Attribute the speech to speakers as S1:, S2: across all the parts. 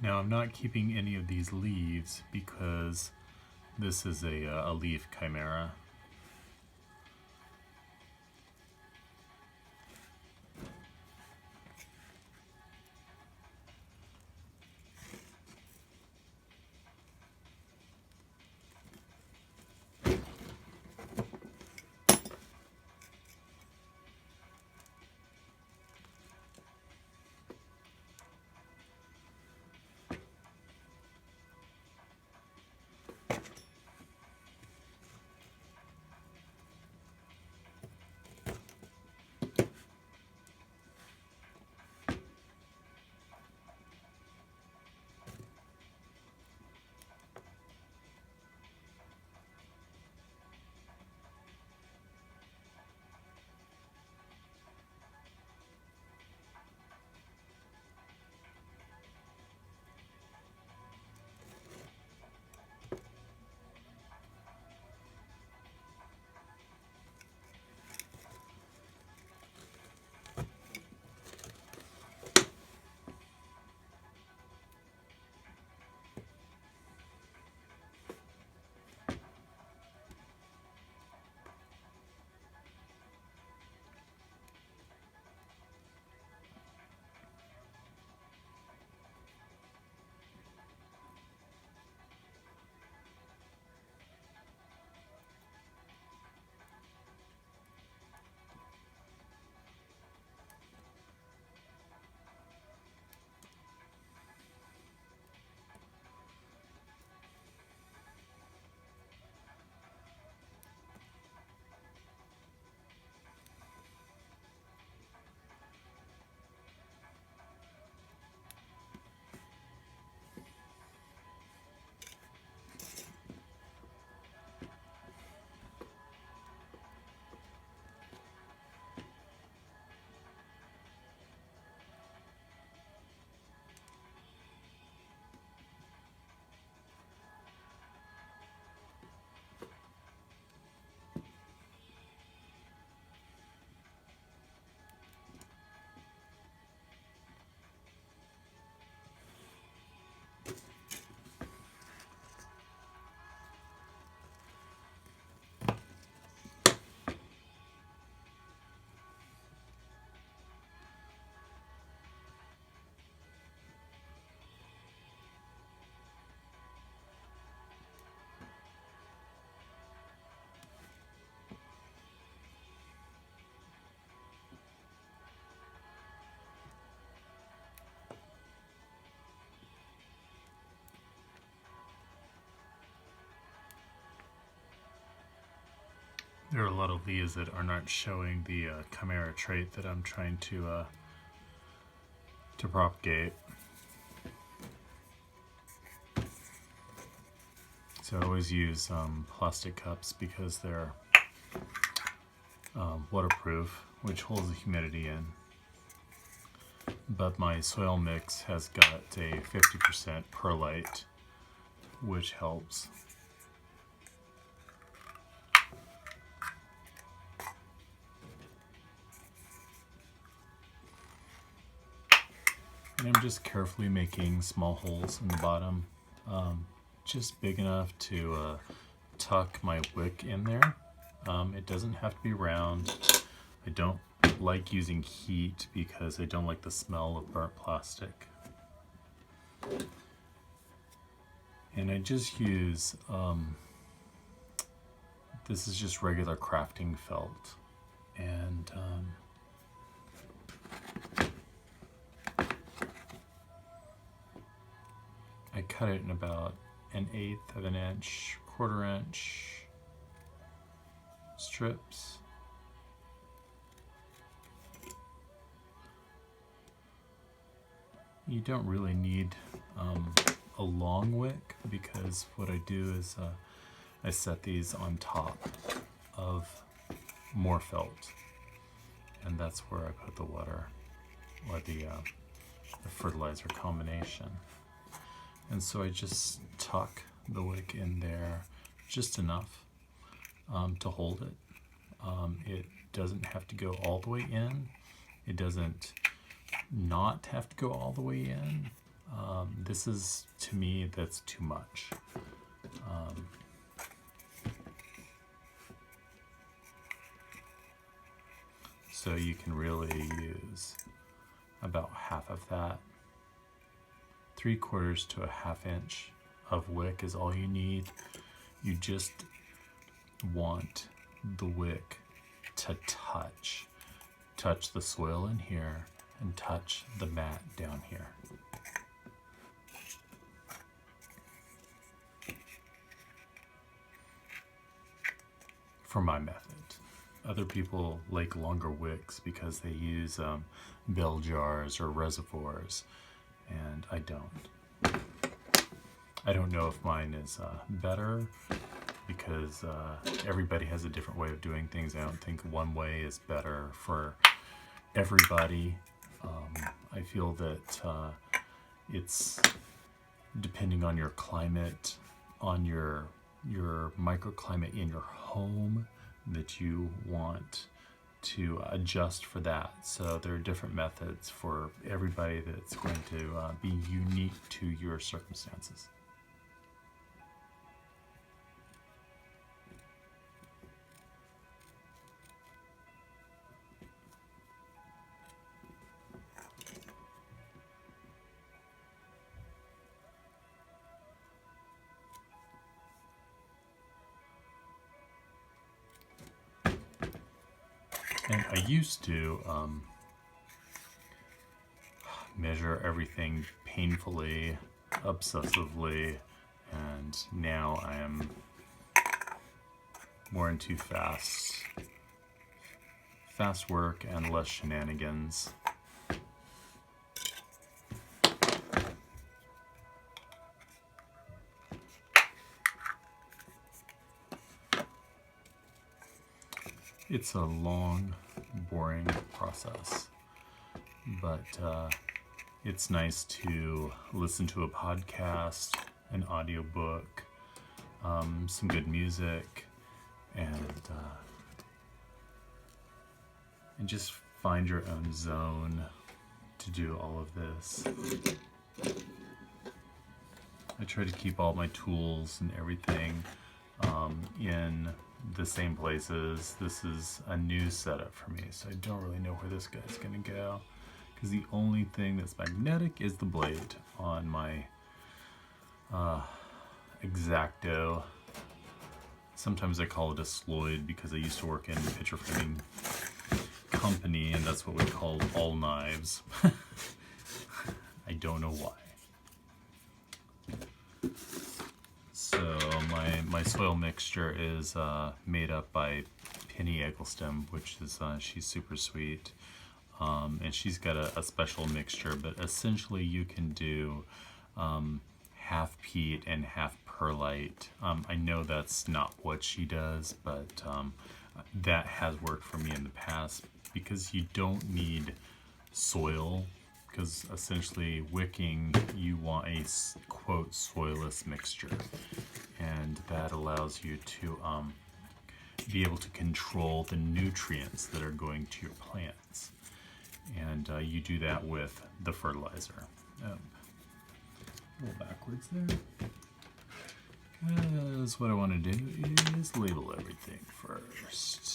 S1: Now I'm not keeping any of these leaves because this is a leaf chimera. There are a lot of leaves that are not showing the chimera trait that I'm trying to propagate. So I always use plastic cups because they're waterproof, which holds the humidity in. But my soil mix has got a 50% perlite, which helps. And I'm just carefully making small holes in the bottom, just big enough to tuck my wick in there. It doesn't have to be round. I don't like using heat because I don't like the smell of burnt plastic. And I just use, this is just regular crafting felt. And I cut it in about 1/8 of an inch, 1/4 inch strips. You don't really need a long wick because what I do is I set these on top of more felt, and that's where I put the water or the fertilizer combination. And so I just tuck the wick in there just enough to hold it. It doesn't have to go all the way in. It doesn't not have to go all the way in. This is, to me, that's too much. So you can really use about half of that. 3/4 to a 1/2 inch of wick is all you need. You just want the wick to touch the soil in here and touch the mat down here. For my method. Other people like longer wicks because they use bell jars or reservoirs, and I don't. I don't know if mine is better because everybody has a different way of doing things. I don't think one way is better for everybody. I feel that it's depending on your climate, on your microclimate in your home, that you want to adjust for that. So there are different methods for everybody that's going to be unique to your circumstances. And I used to measure everything painfully, obsessively, and now I am more into fast work and less shenanigans. It's a long, boring process, but it's nice to listen to a podcast, an audiobook, some good music, and just find your own zone to do all of this. I try to keep all my tools and everything in the same places. This is a new setup for me, so I don't really know where this guy's gonna go, because the only thing that's magnetic is the blade on my X-Acto. Sometimes I call it a Sloyd because I used to work in a picture framing company, and that's what we called all knives. I don't know why. So my soil mixture is made up by Penny Eggleston, which is she's super sweet, and she's got a special mixture. But essentially, you can do half peat and half perlite. I know that's not what she does, but that has worked for me in the past because you don't need soil. Because essentially wicking, you want a quote soilless mixture, and that allows you to be able to control the nutrients that are going to your plants, and you do that with the fertilizer. A little backwards there, because what I want to do is label everything first.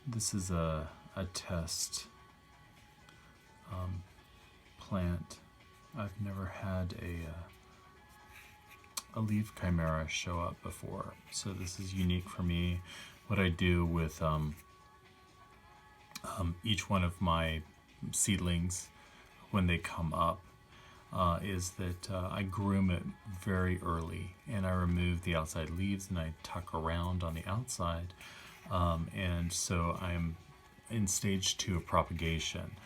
S1: This is a test plant. I've never had a leaf chimera show up before, so this is unique for me. What I do with each one of my seedlings when they come up is that I groom it very early, and I remove the outside leaves and I tuck around on the outside. And so I'm in stage 2 of propagation,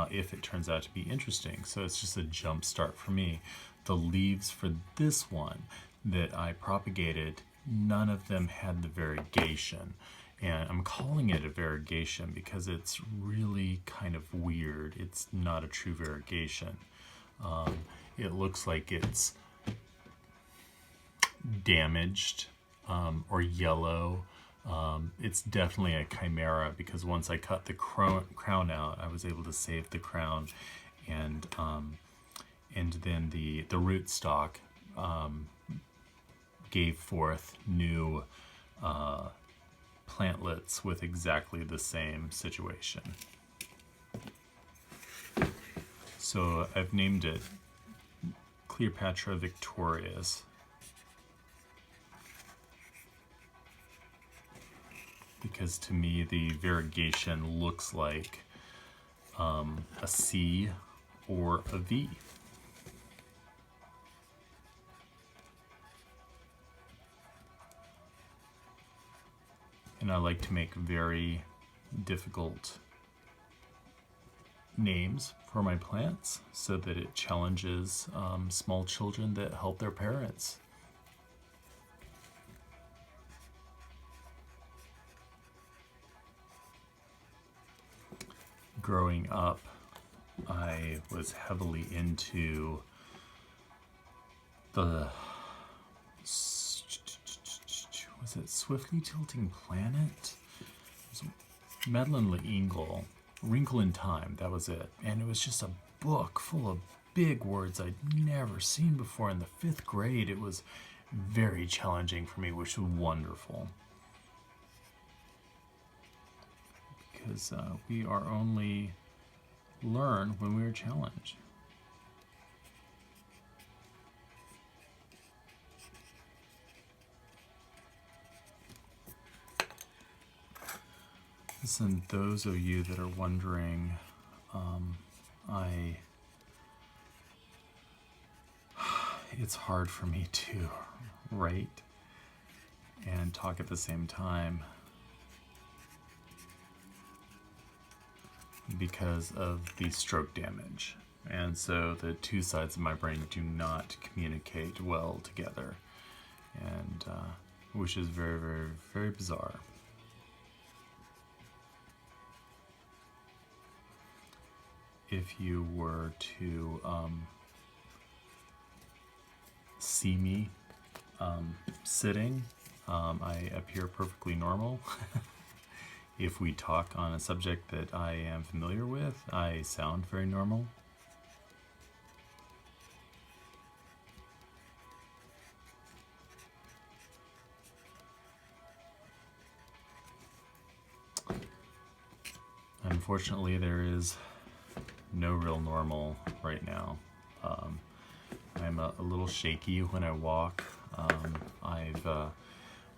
S1: if it turns out to be interesting. So it's just a jump start for me. The leaves for this one that I propagated, none of them had the variegation. And I'm calling it a variegation because it's really kind of weird. It's not a true variegation. It looks like it's damaged or yellow. It's definitely a chimera because once I cut the crown out, I was able to save the crown, and then the rootstock gave forth new plantlets with exactly the same situation. So I've named it Cleopatra Victorious, because to me the variegation looks like a C or a V. And I like to make very difficult names for my plants so that it challenges small children that help their parents. Growing up, I was heavily into the, was it Swiftly Tilting Planet? It was Madeline L'Engle, Wrinkle in Time, that was it. And it was just a book full of big words I'd never seen before. In the 5th grade, it was very challenging for me, which was wonderful. Because we are only learn when we are challenged. Listen, those of you that are wondering, it's hard for me to write and talk at the same time because of the stroke damage. And so the two sides of my brain do not communicate well together, and which is very, very, very bizarre. If you were to see me sitting, I appear perfectly normal. If we talk on a subject that I am familiar with, I sound very normal. Unfortunately, there is no real normal right now. I'm a little shaky when I walk.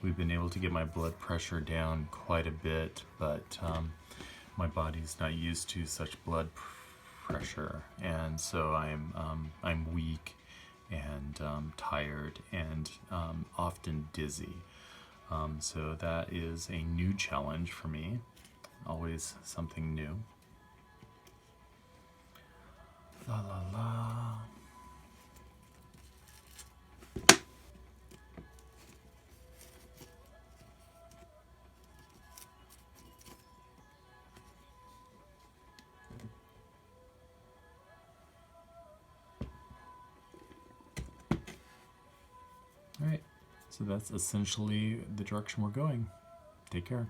S1: We've been able to get my blood pressure down quite a bit, but my body's not used to such blood pressure, and so I'm weak and tired and often dizzy. So that is a new challenge for me. Always something new. La la la. All right, so that's essentially the direction we're going. Take care.